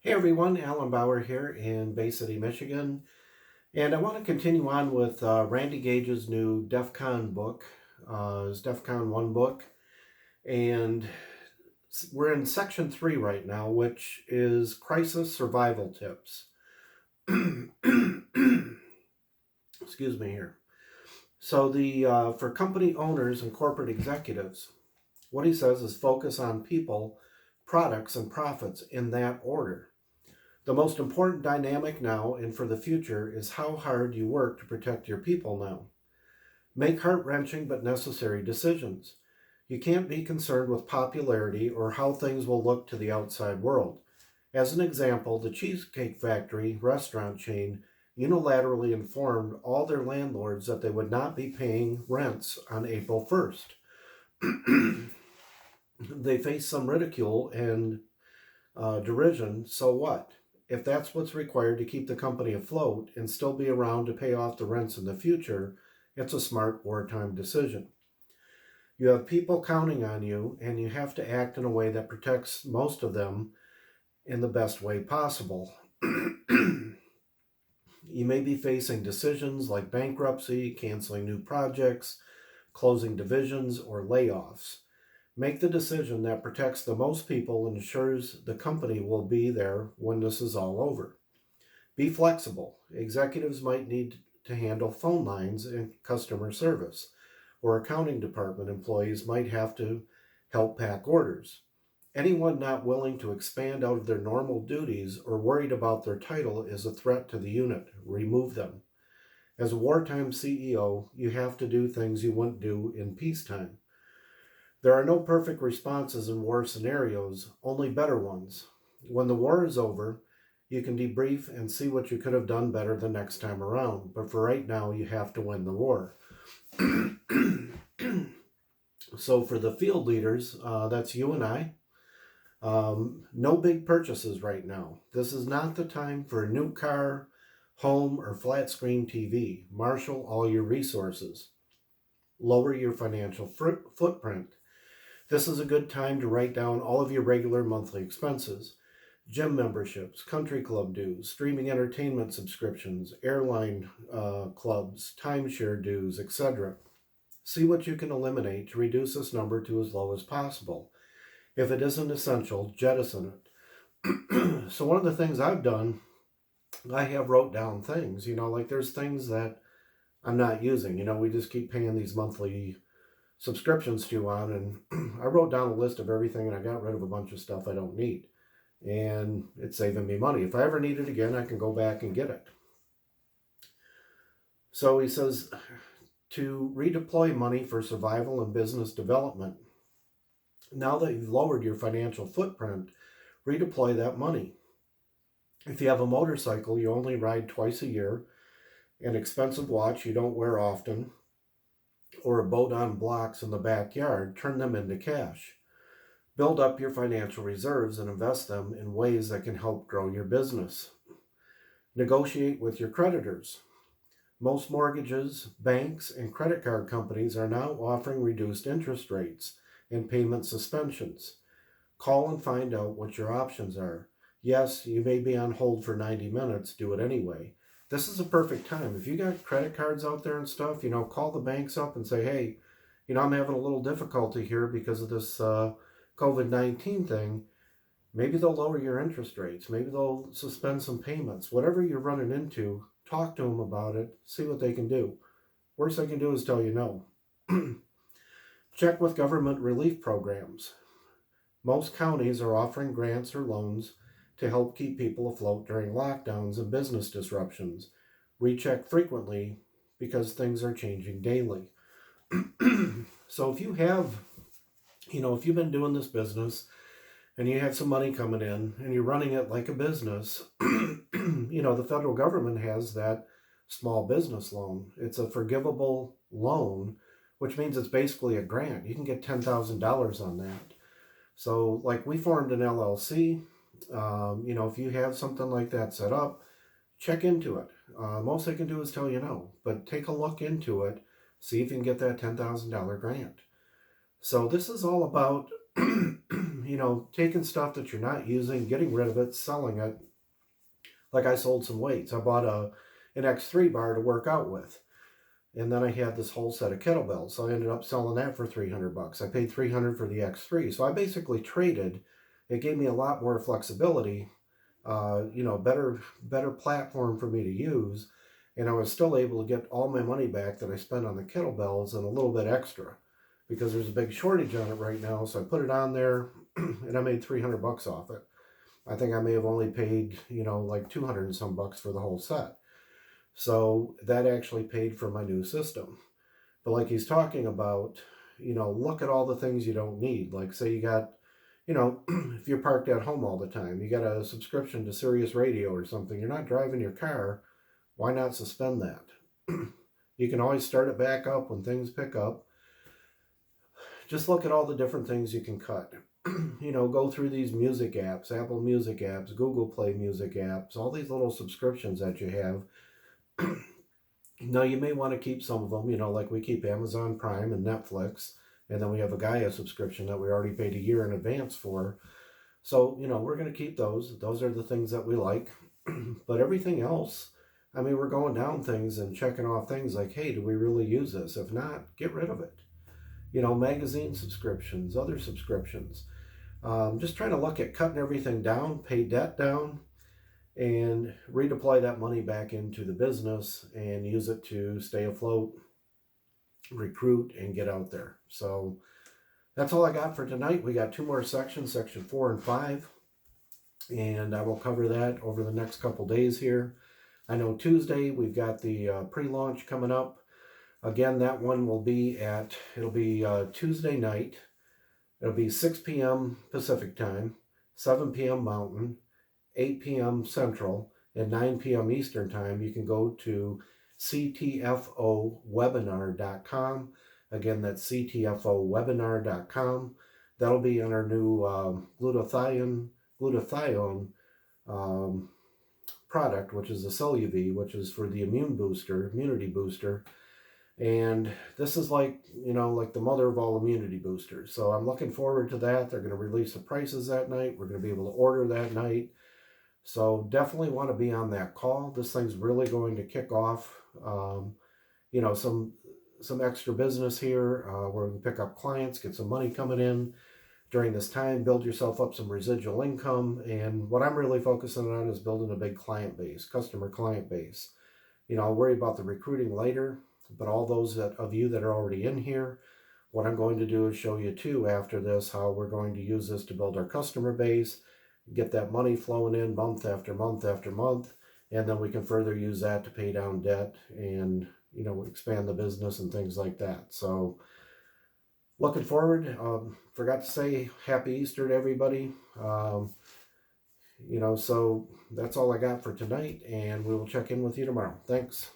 Hey everyone, Alan Bauer here in Bay City, Michigan. And I want to continue on with Randy Gage's new DEF CON book, his DEF CON 1 book. And we're in section 3 right now, which is crisis survival tips. Excuse me here. So for company owners and corporate executives, what he says is focus on people, products, and profits in that order. The most important dynamic now and for the future is how hard you work to protect your people now. Make heart-wrenching but necessary decisions. You can't be concerned with popularity or how things will look to the outside world. As an example, the Cheesecake Factory restaurant chain unilaterally informed all their landlords that they would not be paying rents on April 1st. They faced some ridicule and derision, so what? If that's what's required to keep the company afloat and still be around to pay off the rents in the future, it's a smart wartime decision. You have people counting on you, and you have to act in a way that protects most of them in the best way possible. You may be facing decisions like bankruptcy, canceling new projects, closing divisions, or layoffs. Make the decision that protects the most people and ensures the company will be there when this is all over. Be flexible. Executives might need to handle phone lines and customer service, or accounting department employees might have to help pack orders. Anyone not willing to expand out of their normal duties or worried about their title is a threat to the unit. Remove them. As a wartime CEO, you have to do things you wouldn't do in peacetime. There are no perfect responses in war scenarios, only better ones. When the war is over, you can debrief and see what you could have done better the next time around, but for right now, you have to win the war. So for the field leaders, that's you and I. No big purchases right now. This is not the time for a new car, home, or flat screen TV. Marshal all your resources. Lower your financial footprint. This is a good time to write down all of your regular monthly expenses. Gym memberships, country club dues, streaming entertainment subscriptions, airline clubs, timeshare dues, etc. See what you can eliminate to reduce this number to as low as possible. If it isn't essential, jettison it. So one of the things I've done, I have wrote down things, like there's things that I'm not using. We just keep paying these monthly subscriptions to on, and I wrote down a list of everything and I got rid of a bunch of stuff I don't need. And it's saving me money. If I ever need it again, I can go back and get it. So he says to redeploy money for survival and business development. Now that you've lowered your financial footprint, redeploy that money. If you have a motorcycle you only ride twice a year, an expensive watch you don't wear often, or a boat on blocks in the backyard, turn them into cash. Build up your financial reserves and invest them in ways that can help grow your business. Negotiate with your creditors. Most mortgages, banks, and credit card companies are now offering reduced interest rates and payment suspensions. Call and find out what your options are. Yes, you may be on hold for 90 minutes, do it anyway. This is a perfect time. If you got credit cards out there and stuff, call the banks up and say, hey, I'm having a little difficulty here because of this COVID-19 thing. Maybe they'll lower your interest rates. Maybe they'll suspend some payments. Whatever you're running into, talk to them about it. See what they can do. Worst they can do is tell you no. Check with government relief programs. Most counties are offering grants or loans to help keep people afloat during lockdowns and business disruptions. Recheck frequently because things are changing daily. So if you've been doing this business and you have some money coming in and you're running it like a business, the federal government has that small business loan. It's a forgivable loan, which means it's basically a grant. You can get $10,000 on that. So like we formed an LLC. If you have something like that set up, check into it. Most they can do is tell you no, but take a look into it. See if you can get that $10,000 grant. So this is all about, taking stuff that you're not using, getting rid of it, selling it. Like I sold some weights. I bought an X3 bar to work out with. And then I had this whole set of kettlebells. So I ended up selling that for $300. I paid $300 for the X3. So I basically traded. It gave me a lot more flexibility, better platform for me to use. And I was still able to get all my money back that I spent on the kettlebells and a little bit extra because there's a big shortage on it right now. So I put it on there and I made $300 off it. I think I may have only paid, like 200 and some bucks for the whole set. So that actually paid for my new system. But like he's talking about, look at all the things you don't need. Like say you got, if you're parked at home all the time, you got a subscription to Sirius Radio or something, you're not driving your car, why not suspend that? You can always start it back up when things pick up. Just look at all the different things you can cut. Go through these music apps, Apple Music apps, Google Play Music apps, all these little subscriptions that you have. Now, you may want to keep some of them, like we keep Amazon Prime and Netflix, and then we have a Gaia subscription that we already paid a year in advance for. So, we're going to keep those. Those are the things that we like. But everything else, we're going down things and checking off things like, hey, do we really use this? If not, get rid of it. Magazine subscriptions, other subscriptions. Just trying to look at cutting everything down, pay debt down, and redeploy that money back into the business and use it to stay afloat, recruit, and get out there. So that's all I got for tonight. We got two more sections, section 4 and 5, and I will cover that over the next couple days here. I know Tuesday we've got the pre-launch coming up. Again, that one will be Tuesday night. It'll be 6 p.m. Pacific time, 7 p.m. Mountain, 8 p.m. Central, and 9 p.m. Eastern time. You can go to CTFOwebinar.com. Again, that's CTFOwebinar.com. That'll be on our new glutathione product, which is the CelluV, which is for the immunity booster. And this is like the mother of all immunity boosters. So I'm looking forward to that. They're going to release the prices that night. We're going to be able to order that night. So definitely want to be on that call. This thing's really going to kick off, some extra business here where we can pick up clients, get some money coming in during this time, build yourself up some residual income. And what I'm really focusing on is building a big customer client base. I'll worry about the recruiting later, but all those of you that are already in here, what I'm going to do is show you too after this how we're going to use this to build our customer base, get that money flowing in month after month after month, and then we can further use that to pay down debt and expand the business and things like that. So looking forward. Forgot to say happy Easter to everybody. So that's all I got for tonight, and we will check in with you tomorrow. Thanks.